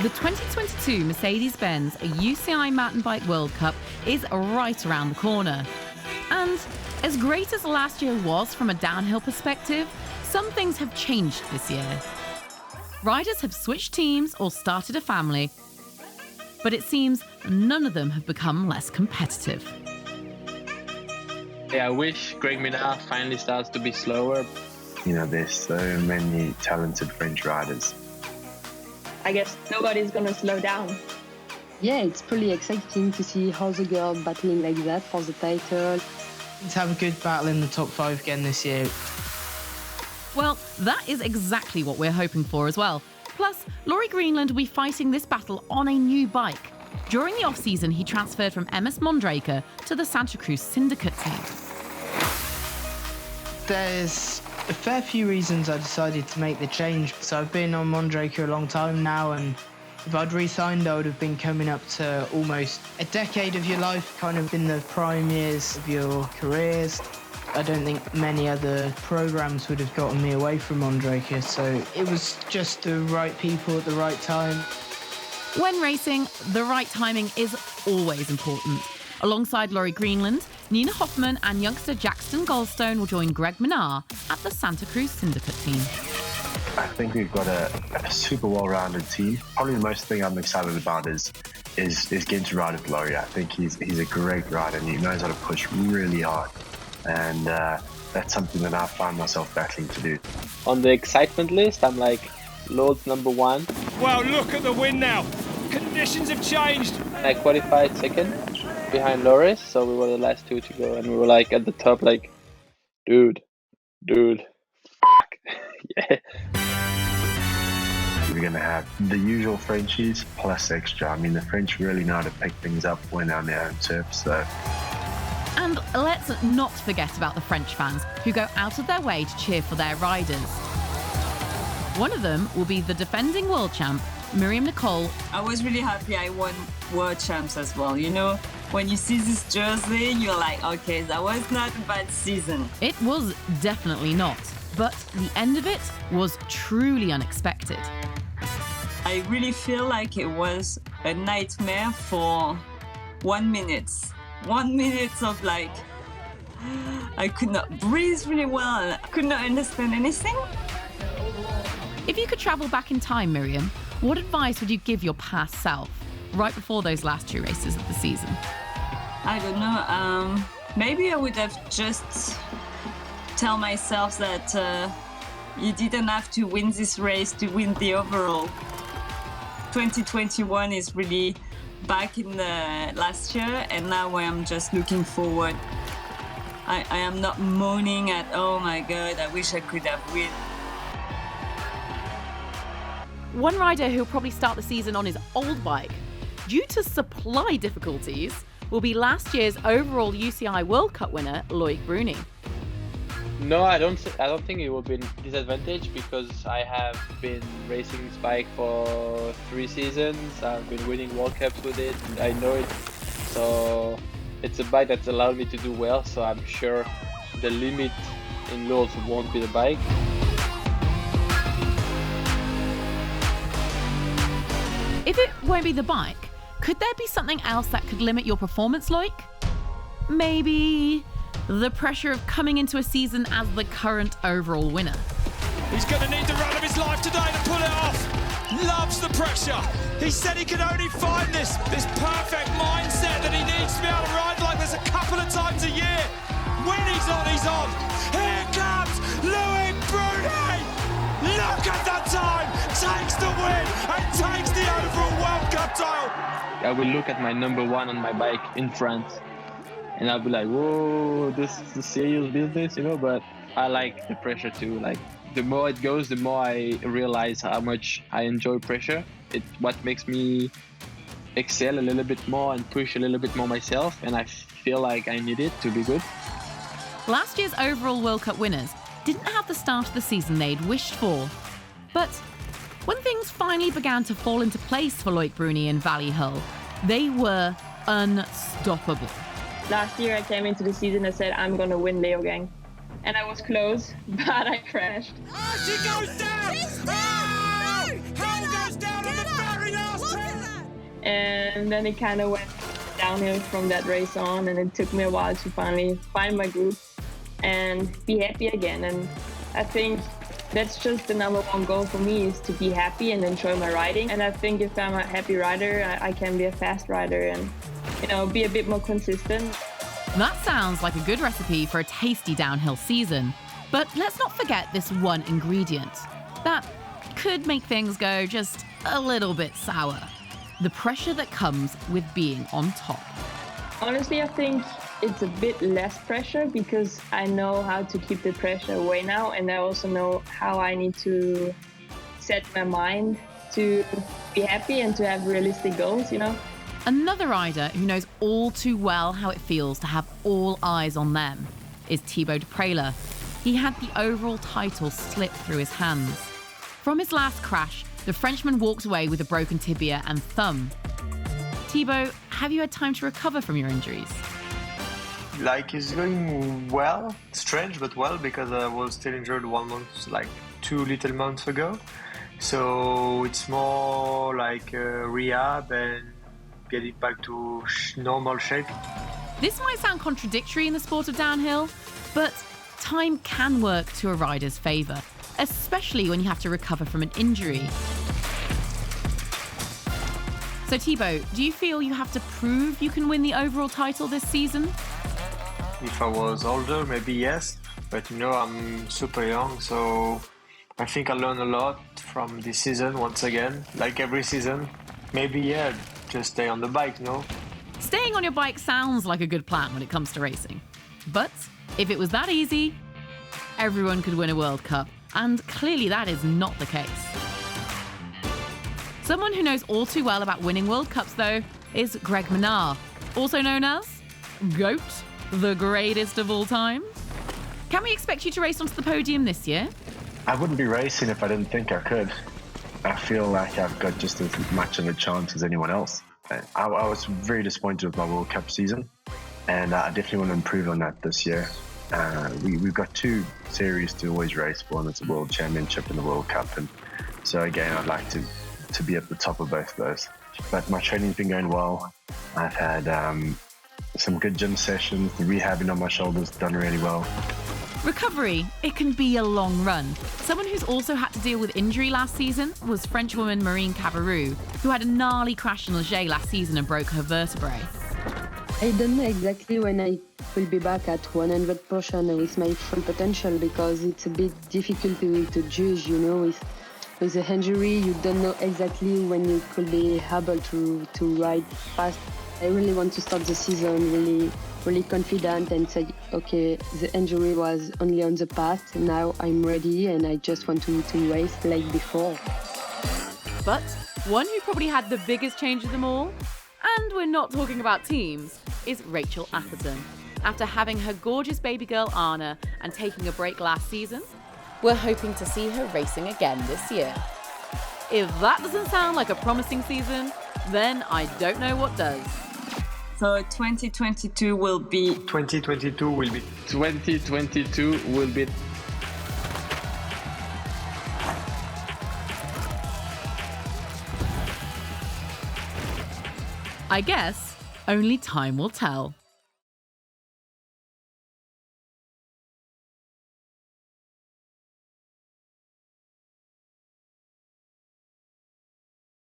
The 2022 Mercedes-Benz UCI Mountain Bike World Cup is right around the corner. And as great as last year was from a downhill perspective, some things have changed this year. Riders have switched teams or started a family, but it seems none of them have become less competitive. Yeah, I wish Greg Minnaar finally starts to be slower. You know, there's so many talented French riders. I guess nobody's going to slow down. Yeah, it's pretty exciting to see all the girls battling like that for the title. To have a good battle in the top 5 again this year. Well, that is exactly what we're hoping for as well. Plus, Laurie Greenland will be fighting this battle on a new bike. During the off-season, he transferred from MS Mondraker to the Santa Cruz Syndicate team. There's a fair few reasons I decided to make the change. So I've been on Mondraker a long time now, and if I'd re-signed, I would have been coming up to almost a decade of your life, kind of in the prime years of your careers. I don't think many other programs would have gotten me away from Mondraker, so it was just the right people at the right time. When racing, the right timing is always important. Alongside Laurie Greenland, Nina Hoffman and youngster Jackson Goldstone will join Greg Minnaar at the Santa Cruz Syndicate team. I think we've got a super well-rounded team. Probably the most thing I'm excited about is getting to ride with Laurie. I think he's a great rider and he knows how to push really hard. And that's something that I find myself battling to do. On the excitement list, I'm like Lourdes #1. Well, look at the win now. Conditions have changed. I qualified second behind Lourdes, so we were the last 2 to go, and we were like at the top, like, dude, fuck, yeah. We're going to have the usual Frenchies plus extra. I mean, the French really know how to pick things up when they're on their own turf, so. And let's not forget about the French fans who go out of their way to cheer for their riders. One of them will be the defending world champ, Myriam Nicole. I was really happy I won world champs as well. You know, when you see this jersey, you're like, okay, that was not a bad season. It was definitely not, but the end of it was truly unexpected. I really feel like it was a nightmare for 1 minute. 1 minute of like, I could not breathe really well. I could not understand anything. If you could travel back in time, Myriam, what advice would you give your past self right before those last 2 races of the season? I don't know. Maybe I would have just tell myself that you didn't have to win this race to win the overall. 2021 is really back in the last year, and now I'm just looking forward. I am not moaning at, oh my God, I wish I could have win. One rider who'll probably start the season on his old bike, due to supply difficulties, will be last year's overall UCI World Cup winner, Loic Bruni. No, I don't think it will be a disadvantage because I have been racing this bike for 3 seasons. I've been winning World Cups with it. I know it, so it's a bike that's allowed me to do well. So I'm sure the limit in Lourdes won't be the bike. If it won't be the bike, could there be something else that could limit your performance, Loic? Maybe the pressure of coming into a season as the current overall winner. He's going to need the run of his life today to pull it off. Loves the pressure. He said he could only find this perfect mindset that he needs to be able to ride like this a couple of times a year. When he's on, he's on. Here comes Loic Bruni. Look at that time. Takes the win and takes the overall World Cup title. I will look at my #1 on my bike in France, and I'll be like, whoa, this is a serious business, you know, but I like the pressure too. Like, the more it goes, the more I realize how much I enjoy pressure. It's what makes me excel a little bit more and push a little bit more myself, and I feel like I need it to be good. Last year's overall World Cup winners didn't have the start of the season they'd wished for. But when things finally began to fall into place for Loic Bruni and Vali Höll, they were unstoppable. Last year I came into the season and said, I'm going to win Leogang. And I was close, but I crashed. Oh, she goes down! Oh! Höll goes down on the very last And then it kind of went downhill from that race on, and it took me a while to finally find my group and be happy again. And I think that's just the number one goal for me, is to be happy and enjoy my riding. And I think if I'm a happy rider, I can be a fast rider and, be a bit more consistent. That sounds like a good recipe for a tasty downhill season. But let's not forget this one ingredient that could make things go just a little bit sour. The pressure that comes with being on top. Honestly, I think it's a bit less pressure because I know how to keep the pressure away now, and I also know how I need to set my mind to be happy and to have realistic goals, Another rider who knows all too well how it feels to have all eyes on them is Thibaut Daprela. He had the overall title slip through his hands. From his last crash, the Frenchman walked away with a broken tibia and thumb. Thibaut, have you had time to recover from your injuries? It's going well, strange but well, because I was still injured 1 month, 2 little months ago. So it's more like rehab and getting back to normal shape. This might sound contradictory in the sport of downhill, but time can work to a rider's favour, especially when you have to recover from an injury. So Thibaut, do you feel you have to prove you can win the overall title this season? If I was older, maybe yes, but I'm super young, so I think I learned a lot from this season once again, like every season. Maybe, just stay on the bike, Staying on your bike sounds like a good plan when it comes to racing. But if it was that easy, everyone could win a World Cup, and clearly that is not the case. Someone who knows all too well about winning World Cups, though, is Greg Minnaar, also known as GOAT, the greatest of all time. Can we expect you to race onto the podium this year? I wouldn't be racing if I didn't think I could. I feel like I've got just as much of a chance as anyone else. I was very disappointed with my World Cup season, and I definitely want to improve on that this year. We've got 2 series to always race for, and it's a World Championship and the World Cup. And so again, I'd like to be at the top of both of those. But my training's been going well. I've had some good gym sessions. The rehabbing on my shoulders done really well. Recovery, it can be a long run. Someone who's also had to deal with injury last season was Frenchwoman Myriam Cabirou, who had a gnarly crash in Lourdes last season and broke her vertebrae. I don't know exactly when I will be back at 100% with my full potential, because it's a bit difficult to judge, with the injury. You don't know exactly when you could be able to ride fast. I really want to start the season really confident and say, okay, the injury was only on the past, now I'm ready and I just want to race like before. But one who probably had the biggest change of them all, and we're not talking about teams, is Rachel Atherton. After having her gorgeous baby girl Anna and taking a break last season, we're hoping to see her racing again this year. If that doesn't sound like a promising season, then I don't know what does. So 2022 will be... 2022 will be... 2022 will be... I guess only time will tell.